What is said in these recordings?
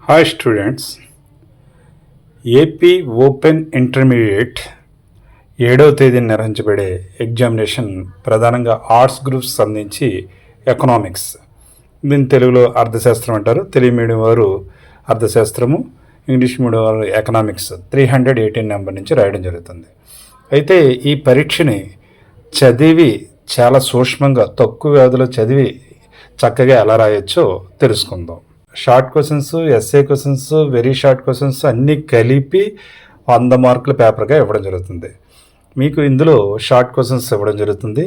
Hi students, AP open intermediate 7వ తేదీన నిర్వహించబడే ఎగ్జామినేషన్ ప్రధానంగా ఆర్ట్స్ గ్రూప్స్ సంబంధించి ఎకనామిక్స్, దీన్ని తెలుగులో అర్థశాస్త్రం అంటారు. తెలుగు మీడియం వారు అర్థశాస్త్రము, ఇంగ్లీష్ మీడియం వారు ఎకనామిక్స్ 318 నెంబర్ నుంచి రాయడం జరుగుతుంది. అయితే ఈ పరీక్షని చదివి చాలా సూక్ష్మంగా తక్కువ వ్యవధిలో చదివి చక్కగా ఎలా రాయొచ్చో తెలుసుకుందాం. Short questions, SA questions, very short questions అన్నీ కలిపి 100 మార్కుల పేపర్గా ఇవ్వడం జరుగుతుంది. మీకు ఇందులో షార్ట్ క్వశ్చన్స్ ఇవ్వడం జరుగుతుంది.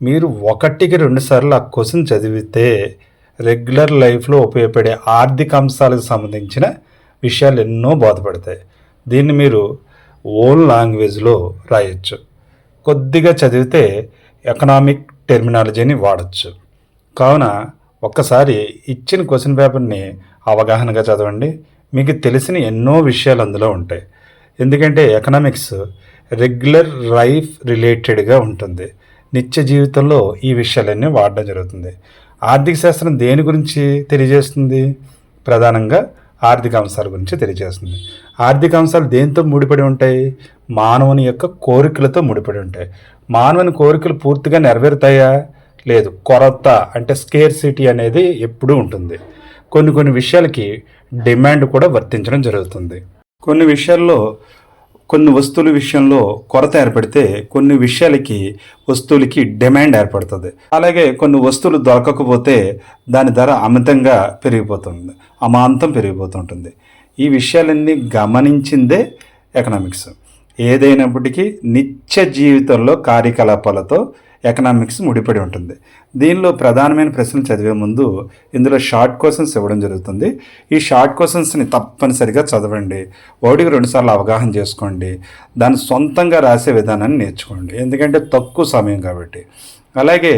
మీరు 1-2 సార్లు ఆ క్వశ్చన్ చదివితే రెగ్యులర్ లైఫ్లో ఉపయోగపడే ఆర్థిక అంశాలకు సంబంధించిన విషయాలు ఎన్నో బోధపడతాయి. దీన్ని మీరు ఓన్ లాంగ్వేజ్లో రాయొచ్చు. కొద్దిగా చదివితే ఎకనామిక్ టెర్మినాలజీని వాడచ్చు. కావున ఒక్కసారి ఇచ్చిన క్వశ్చన్ పేపర్ని అవగాహనగా చదవండి. మీకు తెలిసిన ఎన్నో విషయాలు అందులో ఉంటాయి. ఎందుకంటే ఎకనామిక్స్ రెగ్యులర్ లైఫ్ రిలేటెడ్గా ఉంటుంది. నిత్య జీవితంలో ఈ విషయాలన్నీ వాడడం జరుగుతుంది. ఆర్థిక శాస్త్రం దేని గురించి తెలియజేస్తుంది? ప్రధానంగా ఆర్థిక అంశాల గురించి తెలియజేస్తుంది. ఆర్థిక అంశాలు దేంతో ముడిపడి ఉంటాయి? మానవుని యొక్క కోరికలతో ముడిపడి ఉంటాయి. మానవుని కోరికలు పూర్తిగా నెరవేరుతాయా? లేదు. కొరత అంటే స్కేర్సిటీ అనేది ఎప్పుడూ ఉంటుంది. కొన్ని విషయాలకి డిమాండ్ కూడా వర్తించడం జరుగుతుంది. కొన్ని విషయాల్లో కొన్ని వస్తువుల విషయంలో కొరత ఏర్పడితే కొన్ని విషయాలకి వస్తువులకి డిమాండ్ ఏర్పడుతుంది. అలాగే కొన్ని వస్తువులు దొరకకపోతే దాని ధర అమితంగా పెరిగిపోతుంది, అమాంతం పెరిగిపోతుంటుంది. ఈ విషయాలన్నీ గమనించిందే ఎకనామిక్స్. ఏదైనప్పటికీ నిత్య జీవితంలో కార్యకలాపాలతో ఎకనామిక్స్ ముడిపడి ఉంటుంది. దీనిలో ప్రధానమైన ప్రశ్నలు చదివే ముందు ఇందులో షార్ట్ క్వశ్చన్స్ ఇవ్వడం జరుగుతుంది. ఈ షార్ట్ క్వశ్చన్స్ని తప్పనిసరిగా చదవండి. 1-2 సార్లు అవగాహన చేసుకోండి. దాన్ని సొంతంగా రాసే విధానాన్ని నేర్చుకోండి. ఎందుకంటే తక్కువ సమయం కాబట్టి. అలాగే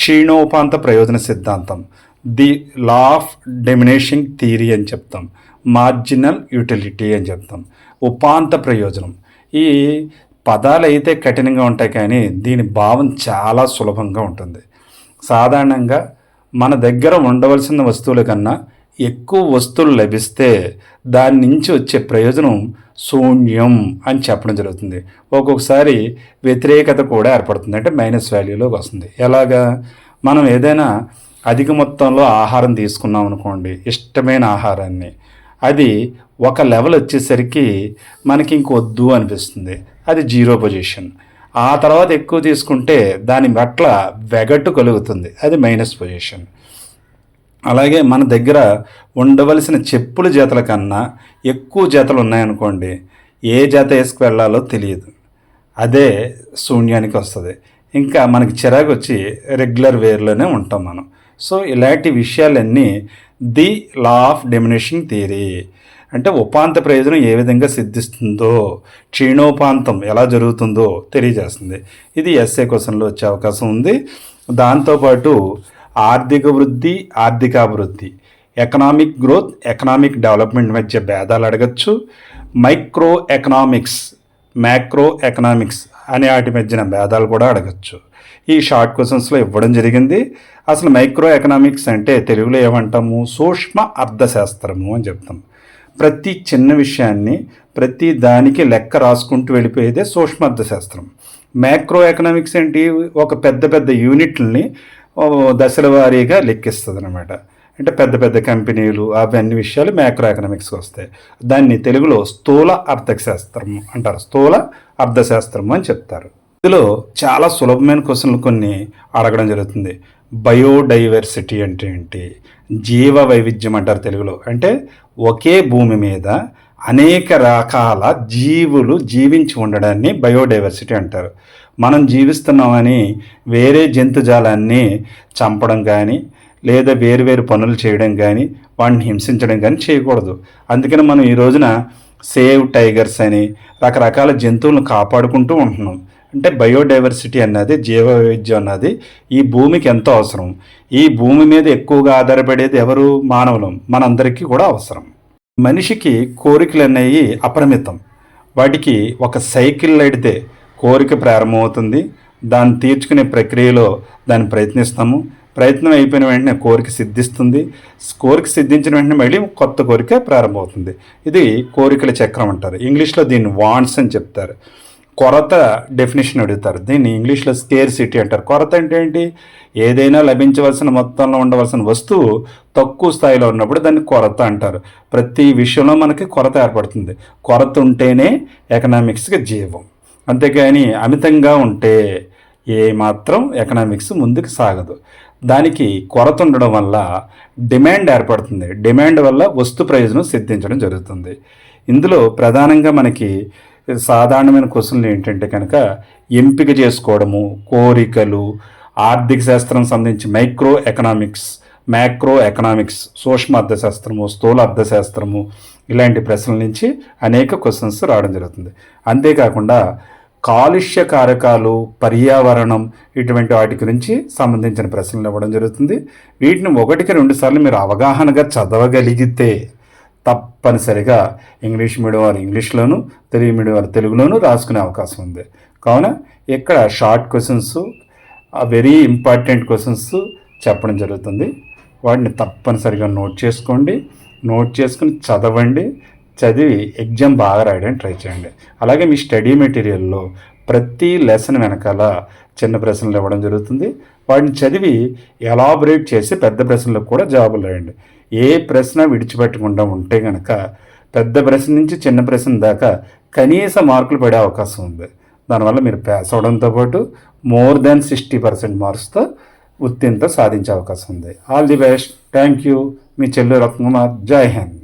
క్షీణోపాంత ప్రయోజన సిద్ధాంతం, the law of diminishing theory అని చెప్తాం, మార్జినల్ యూటిలిటీ అని చెప్తాం, ఉపాంత ప్రయోజనం. ఈ పదాలు అయితే కఠినంగా ఉంటాయి, కానీ దీని భావం చాలా సులభంగా ఉంటుంది. సాధారణంగా మన దగ్గర ఉండవలసిన వస్తువుల కన్నా ఎక్కువ వస్తువులు లభిస్తే దాని నుంచి వచ్చే ప్రయోజనం శూన్యం అని చెప్పడం జరుగుతుంది. ఒక్కొక్కసారి వ్యతిరేకత కూడా ఏర్పడుతుంది, అంటే మైనస్ వాల్యూలోకి వస్తుంది. ఎలాగా? మనం ఏదైనా అధిక మొత్తంలో ఆహారం తీసుకున్నాం అనుకోండి, ఇష్టమైన ఆహారాన్ని, అది ఒక లెవెల్ వచ్చేసరికి మనకి ఇంకొద్దు అనిపిస్తుంది, అది 0 పొజిషన్. ఆ తర్వాత ఎక్కువ తీసుకుంటే దాని పట్ల వెగటు కలుగుతుంది, అది మైనస్ పొజిషన్. అలాగే మన దగ్గర ఉండవలసిన చెప్పుల జతల కన్నా ఎక్కువ జతలు ఉన్నాయనుకోండి, ఏ జత వేసుకు వెళ్ళాలో తెలియదు, అదే శూన్యానికి వస్తుంది. ఇంకా మనకి చిరాకు వచ్చి రెగ్యులర్ వేర్లోనే ఉంటాం మనం. సో ఇలాంటి విషయాలన్నీ the law of diminishing theory, అంటే ఉపాంత ప్రయోజనం ఏ విధంగా సిద్ధిస్తుందో, క్షీణోపాంతం ఎలా జరుగుతుందో తెలియజేస్తుంది. ఇది ఎస్ఏ క్వశ్చన్లో వచ్చే అవకాశం ఉంది. దాంతోపాటు ఆర్థిక వృద్ధి, ఆర్థికాభివృద్ధి, ఎకనామిక్ గ్రోత్, ఎకనామిక్ డెవలప్మెంట్ మధ్య భేదాలు అడగచ్చు. మైక్రో ఎకనామిక్స్, మ్యాక్రో ఎకనామిక్స్ అనే వాటి మధ్యన భేదాలు కూడా అడగచ్చు. ఈ షార్ట్ క్వశ్చన్స్లో ఇవ్వడం జరిగింది. అసలు మైక్రో ఎకనామిక్స్ అంటే తెలుగులో ఏమంటాము? సూక్ష్మ అర్థశాస్త్రము అని చెప్తాం. ప్రతి చిన్న విషయాన్ని, ప్రతి దానికి లెక్క రాసుకుంటూ వెళ్ళిపోయేదే సూక్ష్మ అర్థశాస్త్రం. మ్యాక్రో ఎకనామిక్స్ ఏంటి? ఒక పెద్ద యూనిట్లని దశల వారీగా లెక్కిస్తుంది అనమాట. అంటే పెద్ద కంపెనీలు, అవన్నీ విషయాలు మ్యాక్రో ఎకనామిక్స్కి వస్తాయి. దాన్ని తెలుగులో స్థూల అర్థశాస్త్రం అంటారు, స్థూల అర్థశాస్త్రము అని చెప్తారు. ఇందులో చాలా సులభమైన క్వశ్చన్లు కొన్ని అడగడం జరుగుతుంది. బయోడైవర్సిటీ అంటే ఏంటి? జీవ వైవిధ్యం అంటారు తెలుగులో. అంటే ఒకే భూమి మీద అనేక రకాల జీవులు జీవించి ఉండడాన్ని బయోడైవర్సిటీ అంటారు. మనం జీవిస్తున్నామని వేరే జంతుజాలాన్ని చంపడం కానీ, లేదా వేరు పనులు చేయడం కానీ, వాటిని హింసించడం కానీ చేయకూడదు. అందుకని మనం ఈ రోజున సేవ్ టైగర్స్ అని రకరకాల జంతువులను కాపాడుకుంటూ ఉంటున్నాం. అంటే బయోడైవర్సిటీ అన్నది, జీవ వైవిధ్యం అన్నది ఈ భూమికి ఎంతో అవసరం. ఈ భూమి మీద ఎక్కువగా ఆధారపడేది ఎవరు? మానవులం. మనందరికీ కూడా అవసరం. మనిషికి కోరికలు అనేవి అపరిమితం. వాటికి ఒక సైకిల్ అయితే కోరిక ప్రారంభమవుతుంది, దాన్ని తీర్చుకునే ప్రక్రియలో దాన్ని ప్రయత్నిస్తాము. ప్రయత్నం అయిపోయిన వెంటనే కోరిక సిద్ధిస్తుంది. కోరిక సిద్ధించిన వెంటనే మళ్ళీ కొత్త కోరిక ప్రారంభమవుతుంది. ఇది కోరికల చక్రం అంటారు. ఇంగ్లీష్లో దీన్ని వాంట్స్ అని చెప్తారు. కొరత డెఫినేషన్ అడుగుతారు. దీన్ని ఇంగ్లీష్లో స్కేర్సిటీ అంటారు. కొరత అంటే ఏంటి? ఏదైనా లభించవలసిన మొత్తంలో ఉండవలసిన వస్తువు తక్కువ స్థాయిలో ఉన్నప్పుడు దాన్ని కొరత అంటారు. ప్రతి విషయంలో మనకి కొరత ఏర్పడుతుంది. కొరత ఉంటేనే ఎకనామిక్స్కి జీవం. అంతేకాని అమితంగా ఉంటే ఏమాత్రం ఎకనామిక్స్ ముందుకు సాగదు. దానికి కొరత ఉండడం వల్ల డిమాండ్ ఏర్పడుతుంది. డిమాండ్ వల్ల వస్తు ప్రయోజనం సిద్ధించడం జరుగుతుంది. ఇందులో ప్రధానంగా మనకి సాధారణమైన క్వశ్చన్లు ఏంటంటే కనుక ఎంపిక చేసుకోవడము, కోరికలు, ఆర్థిక శాస్త్రం సంబంధించి మైక్రో ఎకనామిక్స్, మ్యాక్రో ఎకనామిక్స్, సూక్ష్మ అర్థశాస్త్రము, స్థూల అర్థశాస్త్రము, ఇలాంటి ప్రశ్నల నుంచి అనేక క్వశ్చన్స్ రావడం జరుగుతుంది. అంతేకాకుండా కాలుష్య కారకాలు, పర్యావరణం, ఇటువంటి వాటి గురించి సంబంధించిన ప్రశ్నలు ఇవ్వడం జరుగుతుంది. వీటిని 1-2 సార్లు మీరు అవగాహనగా చదవగలిగితే తప్పనిసరిగా ఇంగ్లీష్ మీడియం వారు ఇంగ్లీష్లోను, తెలుగు మీడియం వారు తెలుగులోను రాసుకునే అవకాశం ఉంది. కావున ఇక్కడ short questions, very important questions చెప్పడం జరుగుతుంది. వాటిని తప్పనిసరిగా నోట్ చేసుకోండి. నోట్ చేసుకుని చదవండి. చదివి ఎగ్జామ్ బాగా రాయడానికి ట్రై చేయండి. అలాగే మీ స్టడీ మెటీరియల్లో ప్రతి లెసన్ వెనకాల చిన్న ప్రశ్నలు ఇవ్వడం జరుగుతుంది. వాటిని చదివి ఎలాబొరేట్ చేసి పెద్ద ప్రశ్నలకు కూడా జవాబులు రాయండి. ఏ ప్రశ్న విడిచిపెట్టకుండా ఉంటే కనుక పెద్ద ప్రశ్న నుంచి చిన్న ప్రశ్న దాకా కనీస మార్కులు పడే అవకాశం ఉంది. దానివల్ల మీరు పాస్ అవడంతో పాటు మోర్ దాన్ 60% మార్క్స్తో ఉత్తీర్ణత సాధించే అవకాశం ఉంది. All the best. Thank you. మీ చెల్లు రత్నకుమార్. జై హింద్.